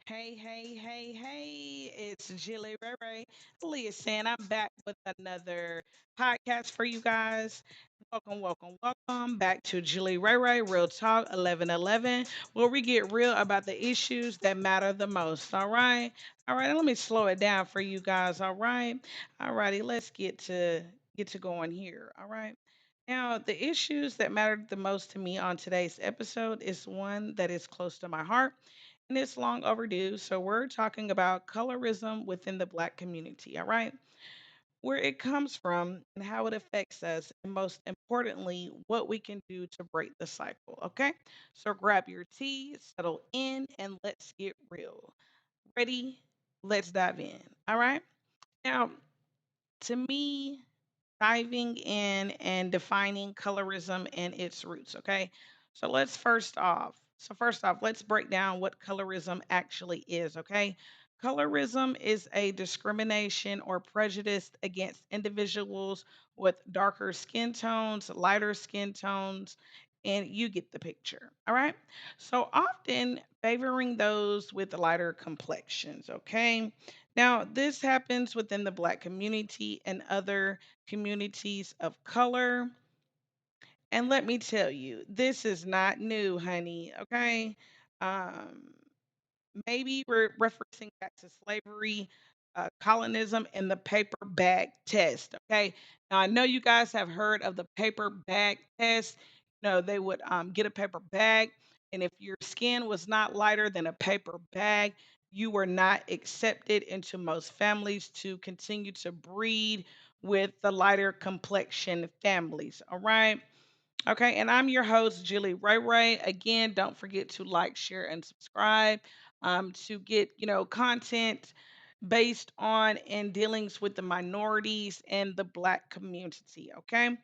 Hey, it's Jilly Ray Ray. Listen, I'm back with another podcast for you guys. Welcome back to Jilly Ray Ray Real Talk 1111, where we get real about the issues that matter the most. All right, let me slow it down for you guys. All righty, let's get to going here. All right. Now, the issues that matter the most to me on today's episode is one that is close to my heart and it's long overdue. So, we're talking about colorism within the Black community, all right? Where it comes from and how it affects us, and most importantly, what we can do to break the cycle, okay? So, grab your tea, settle in, and let's get real. Ready? Let's dive in, all right? Now, to me, diving in and defining colorism and its roots, okay? So first off, let's break down what colorism actually is, okay? Colorism is a discrimination or prejudice against individuals with darker skin tones, lighter skin tones, and you get the picture, all right? So often favoring those with lighter complexions, okay? Now, this happens within the Black community and other communities of color. And let me tell you, this is not new, honey. Okay. Um, Maybe we're referencing back to slavery, colonism, and the paper bag test. Okay. Now, I know you guys have heard of the paper bag test. They would get a paper bag, and if your skin was not lighter than a paper bag, you were not accepted into most families to continue to breed with the lighter complexion families. All right. Okay, and I'm your host, Jilly Ray Ray. Again, don't forget to like, share, and subscribe to get content based on and dealings with the minorities and the Black community. Okay.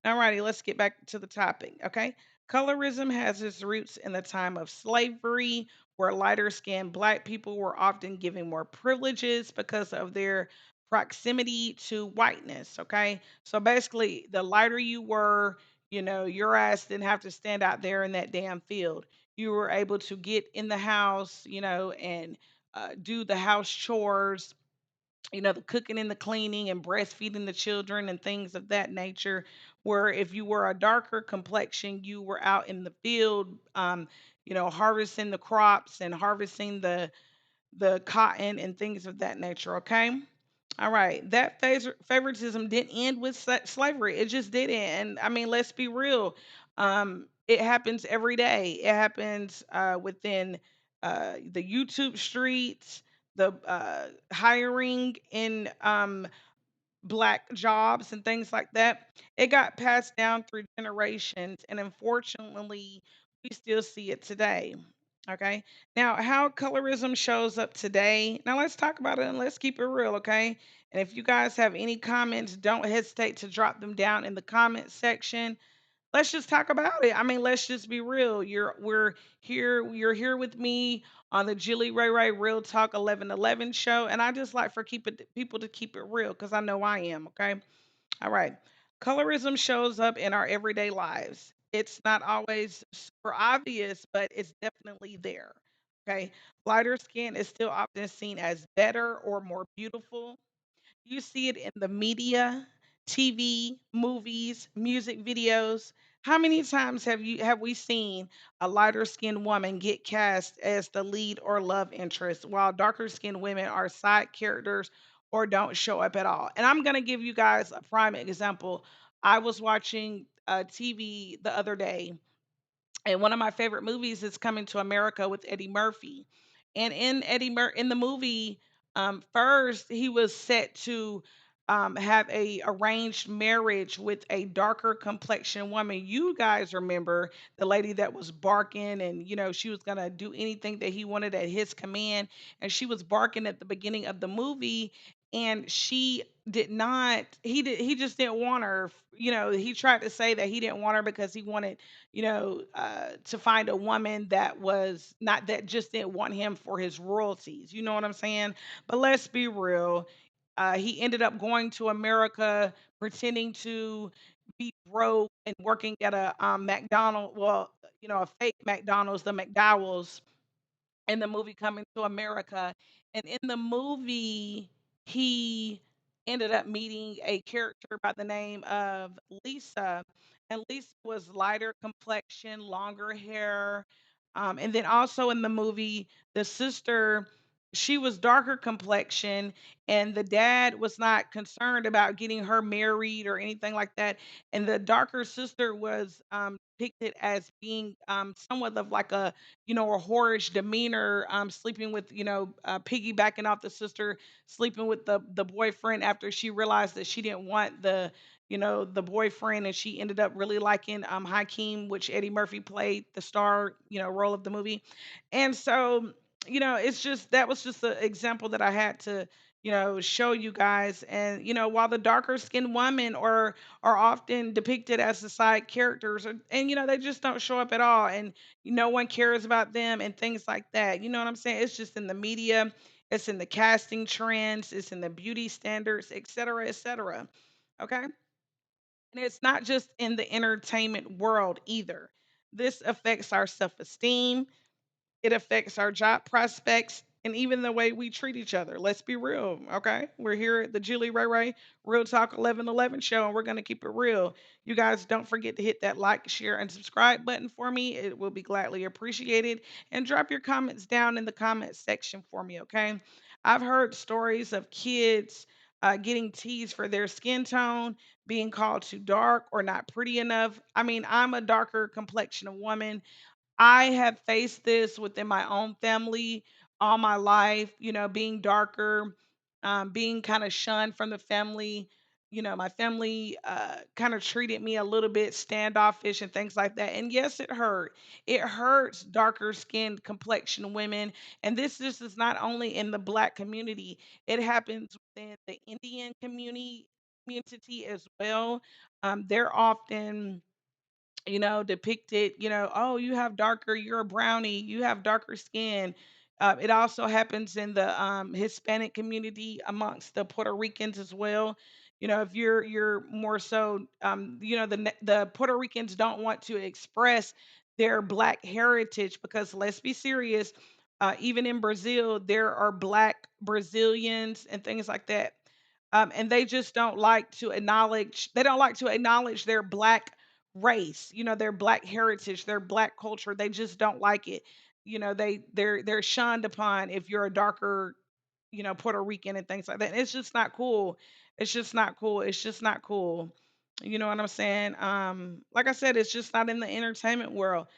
Alrighty, let's get back to the topic. Okay. Colorism has its roots in the time of slavery, where lighter skinned Black people were often given more privileges because of their proximity to whiteness. Okay. So basically, the lighter you were, your ass didn't have to stand out there in that damn field. You were able to get in the house, and do the house chores, the cooking and the cleaning and breastfeeding the children and things of that nature. Where if you were a darker complexion, you were out in the field, harvesting the crops and harvesting the cotton and things of that nature. Okay. All right. That favoritism didn't end with slavery. It just didn't. And I mean, let's be real. It happens every day. It happens within the YouTube streets, the hiring in Black jobs and things like that. It got passed down through generations, and unfortunately, we still see it today. Okay. Now, how colorism shows up today. Now, let's talk about it and let's keep it real. Okay. And if you guys have any comments, don't hesitate to drop them down in the comment section. Let's just talk about it. I mean, let's just be real. You're here with me on the Jilly Ray Ray Real Talk 1111 show, and I just like for people to keep it real because I know I am. Okay. All right. Colorism shows up in our everyday lives. It's not always super obvious, but it's definitely there. Okay. Lighter skin is still often seen as better or more beautiful. You see it in the media, TV, movies, music videos. How many times have we seen a lighter skinned woman get cast as the lead or love interest while darker skinned women are side characters or don't show up at all? And I'm going to give you guys a prime example. I was watching TV the other day, and one of my favorite movies is Coming to America with Eddie Murphy. And in the movie, first he was set to have a arranged marriage with a darker complexion woman. You guys remember the lady that was barking, and she was gonna do anything that he wanted at his command, and she was barking at the beginning of the movie, and she did not. He just didn't want her. He tried to say that he didn't want her because he wanted to find a woman that was not that just didn't want him for his royalties. You know what I'm saying? But let's be real. He ended up going to America, pretending to be broke and working at a McDonald's, well, a fake McDonald's, the McDowell's, in the movie Coming to America. And in the movie, he ended up meeting a character by the name of Lisa. And Lisa was lighter complexion, longer hair. And then also in the movie, the sister, she was darker complexion, and the dad was not concerned about getting her married or anything like that. And the darker sister was depicted as being somewhat of like a, a whorish demeanor, sleeping with, piggybacking off the sister, sleeping with the boyfriend after she realized that she didn't want the boyfriend, and she ended up really liking Hakeem, which Eddie Murphy played the star, role of the movie. And so, it's just that was just an example that I had to, show you guys. And while the darker skinned women are often depicted as the side characters, and they just don't show up at all, and no one cares about them and things like that. You know what I'm saying? It's just in the media, it's in the casting trends, it's in the beauty standards, et cetera, et cetera. Okay. And it's not just in the entertainment world either. This affects our self esteem, it affects our job prospects and even the way we treat each other. Let's be real, okay? We're here at the Julie Ray Ray Real Talk 1111 show, and we're going to keep it real. You guys don't forget to hit that like, share, and subscribe button for me. It will be gladly appreciated. And drop your comments down in the comment section for me, okay? I've heard stories of kids getting teased for their skin tone, being called too dark or not pretty enough. I mean, I'm a darker complexion of woman. I have faced this within my own family all my life, being darker, being kind of shunned from the family. My family kind of treated me a little bit standoffish and things like that. And yes, it hurt. It hurts darker skinned complexion women. And this is not only in the black community, it happens within the Indian community as well. They're often depicted, oh, you have darker, you're a brownie, you have darker skin. It also happens in the Hispanic community amongst the Puerto Ricans as well. If you're more so, the Puerto Ricans don't want to express their black heritage because let's be serious, even in Brazil, there are black Brazilians and things like that. And they just don't like to acknowledge, they don't like to acknowledge their black race, their black heritage, their black culture. They just don't like it. They're shunned upon if you're a darker, Puerto Rican and things like that. And it's just not cool. It's just not cool. It's just not cool. You know what I'm saying? Like I said, it's just not in the entertainment world.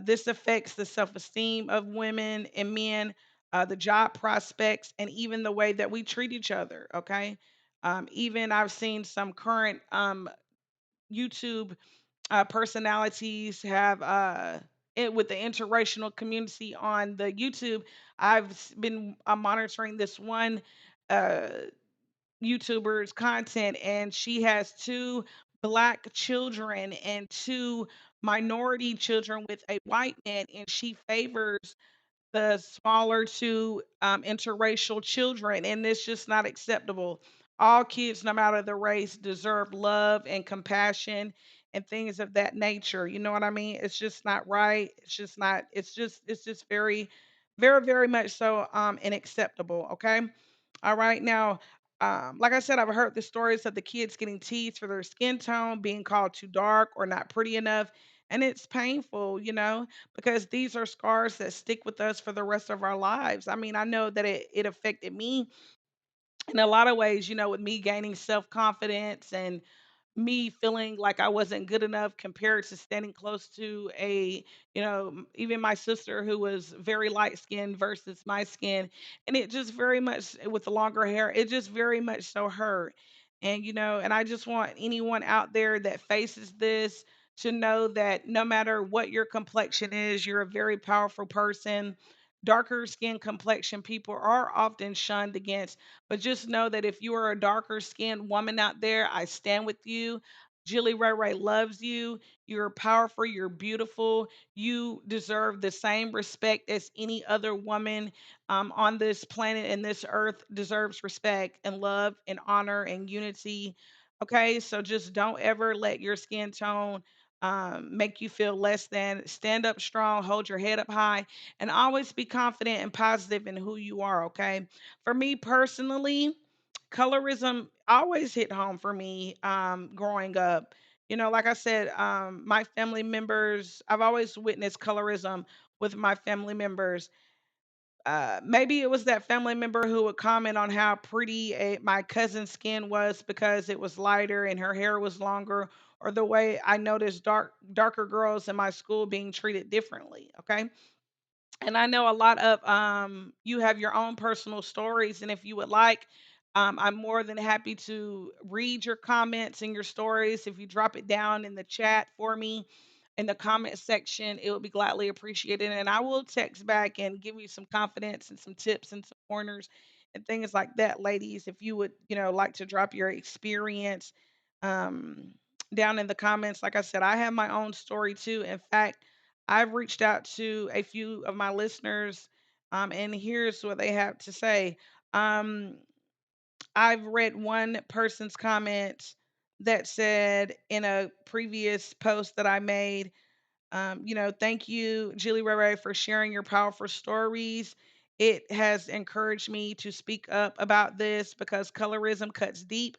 This affects the self-esteem of women and men, the job prospects, and even the way that we treat each other. Okay. Even I've seen some current YouTube personalities have it with the interracial community on the YouTube. Been monitoring this one uh, YouTuber's content, and she has two black children and two minority children with a white man, and she favors the smaller two interracial children, and it's just not acceptable. All kids, no matter the race, deserve love and compassion and things of that nature. You know what I mean? It's just not right. It's just not. It's just very, very, very much so unacceptable. Okay. All right. Now, like I said, I've heard the stories of the kids getting teased for their skin tone, being called too dark or not pretty enough. And it's painful, because these are scars that stick with us for the rest of our lives. I mean, I know that it affected me in a lot of ways, with me gaining self confidence and me feeling like I wasn't good enough compared to standing close to even my sister who was very light skinned versus my skin. And it just very much, with the longer hair, it just very much so hurt. And I just want anyone out there that faces this to know that no matter what your complexion is, you're a very powerful person. Darker skin complexion people are often shunned against, but just know that if you are a darker skinned woman out there, I stand with you. Jilly Ray Ray loves you. You're powerful. You're beautiful. You deserve the same respect as any other woman on this planet and this earth deserves respect and love and honor and unity. Okay, so just don't ever let your skin tone make you feel less than. Stand up strong, hold your head up high, and always be confident and positive in who you are. Okay. For me personally, colorism always hit home for me growing up. Like I said, my family members, I've always witnessed colorism with my family members. Maybe it was that family member who would comment on how pretty my cousin's skin was because it was lighter and her hair was longer, or the way I noticed darker girls in my school being treated differently. Okay, and I know a lot of you have your own personal stories, and if you would like, I'm more than happy to read your comments and your stories. If you drop it down in the chat for me in the comment section, it would be gladly appreciated, and I will text back and give you some confidence and some tips and some pointers and things like that, ladies. If you would, like to drop your experience um, down in the comments. Like I said, I have my own story too. In fact, I've reached out to a few of my listeners, and here's what they have to say. Um, I've read one person's comment that said in a previous post that I made, thank you, Jilly Ray Ray, for sharing your powerful stories. It has encouraged me to speak up about this because colorism cuts deep,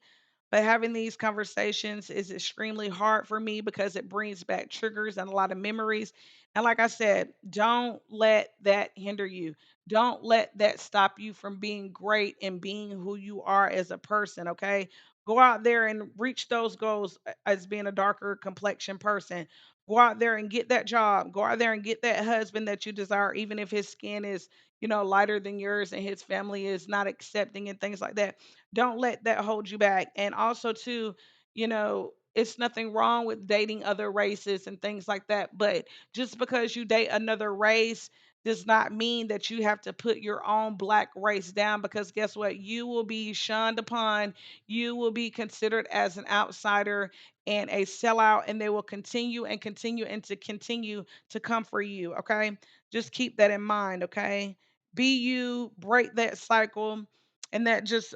but having these conversations is extremely hard for me because it brings back triggers and a lot of memories. And like I said, don't let that hinder you. Don't let that stop you from being great and being who you are as a person, okay? Go out there and reach those goals as being a darker complexion person. Go out there and get that job. Go out there and get that husband that you desire, even if his skin is, lighter than yours and his family is not accepting and things like that. Don't let that hold you back. And also, too, it's nothing wrong with dating other races and things like that. But just because you date another race does not mean that you have to put your own black race down, because guess what? You will be shunned upon. You will be considered as an outsider and a sellout, and they will continue and continue and to continue to come for you. Okay. Just keep that in mind. Okay. Be you, break that cycle. And that just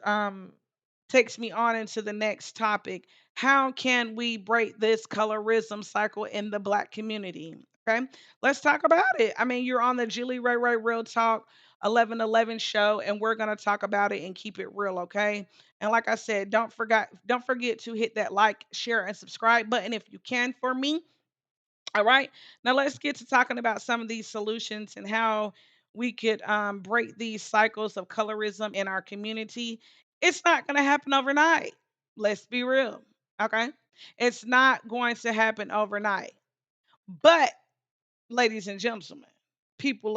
takes me on into the next topic. How can we break this colorism cycle in the black community? Okay, let's talk about it. I mean, you're on the Jilly Ray Ray Real Talk 1111 show, and we're gonna talk about it and keep it real, okay? And like I said, don't forget to hit that like, share, and subscribe button if you can for me. All right. Now let's get to talking about some of these solutions and how we could break these cycles of colorism in our community. It's not going to happen overnight. Let's be real. Okay. It's not going to happen overnight. But, ladies and gentlemen, people,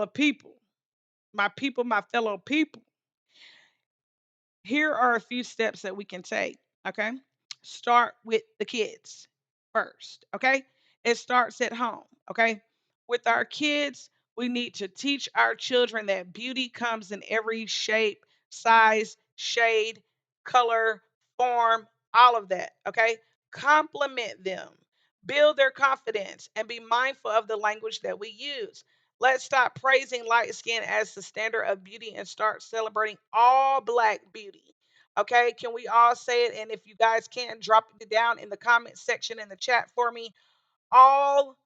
my fellow people, here are a few steps that we can take. Okay. Start with the kids first. Okay. It starts at home. Okay. With our kids, we need to teach our children that beauty comes in every shape, size, shade, color, form, all of that. Okay. Compliment them, build their confidence, and be mindful of the language that we use. Let's stop praising light skin as the standard of beauty and start celebrating all black beauty. Okay, can we all say it? And if you guys can, drop it down in the comment section in the chat for me. All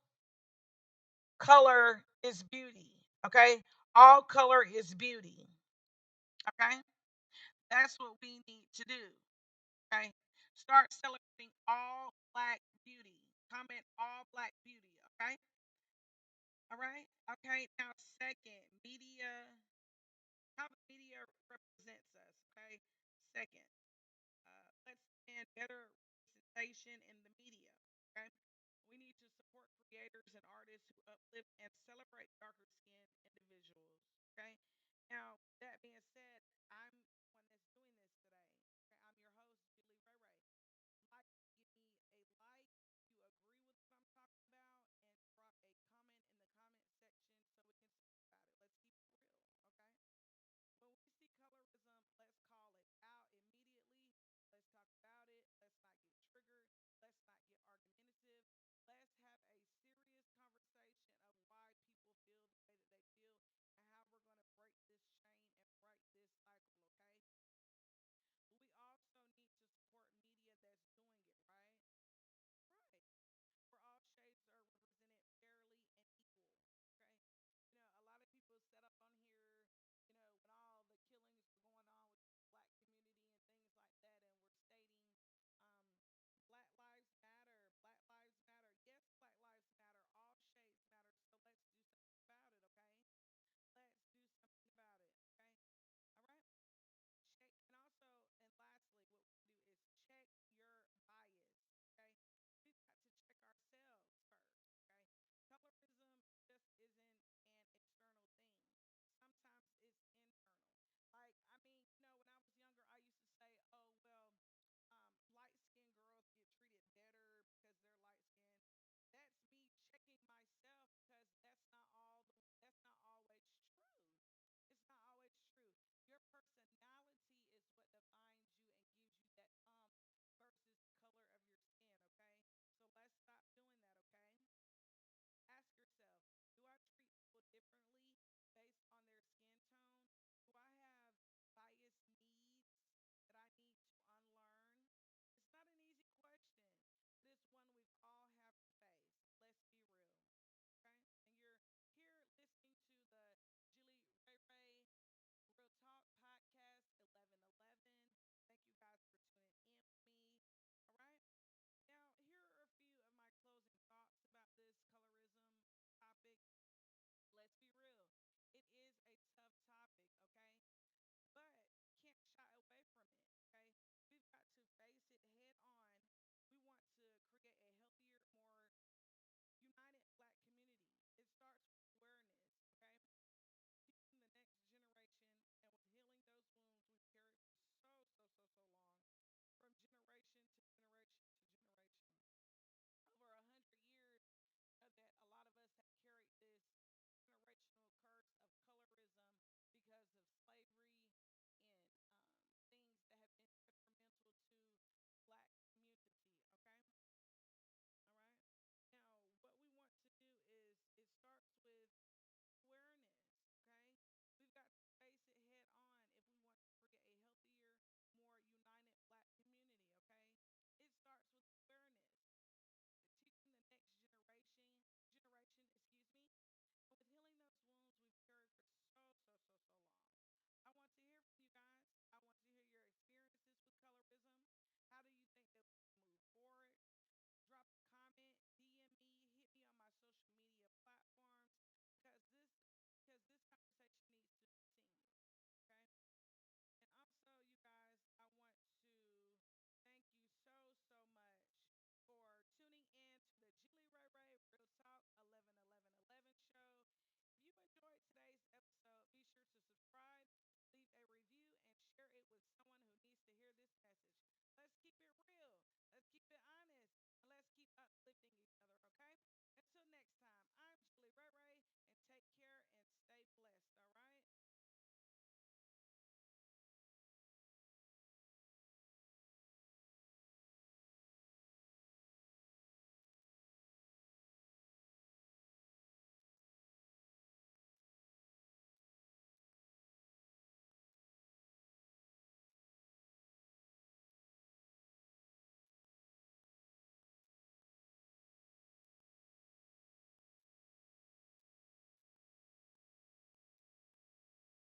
color is beauty. Okay, all color is beauty. Okay, that's what we need to do. Okay, start celebrating all black beauty. Comment all black beauty. Okay, all right. Okay, now, second, media, how the media represents us. Okay, second, let's demand better representation in the media. Okay, we need to support creators and artists who uplift and celebrate darker skinned individuals. Okay, now, that being said, I'm the one that's doing this today. Okay, I'm your host, Julie Ray Ray. Like, give me a like if you agree with what I'm talking about, and drop a comment in the comment section so we can speak about it. Let's keep it real. Okay. When we see colorism, let's call it out immediately. Let's talk about it. Let's not get triggered. Let's not get argumentative. Let's have a serious conversation of why people feel the on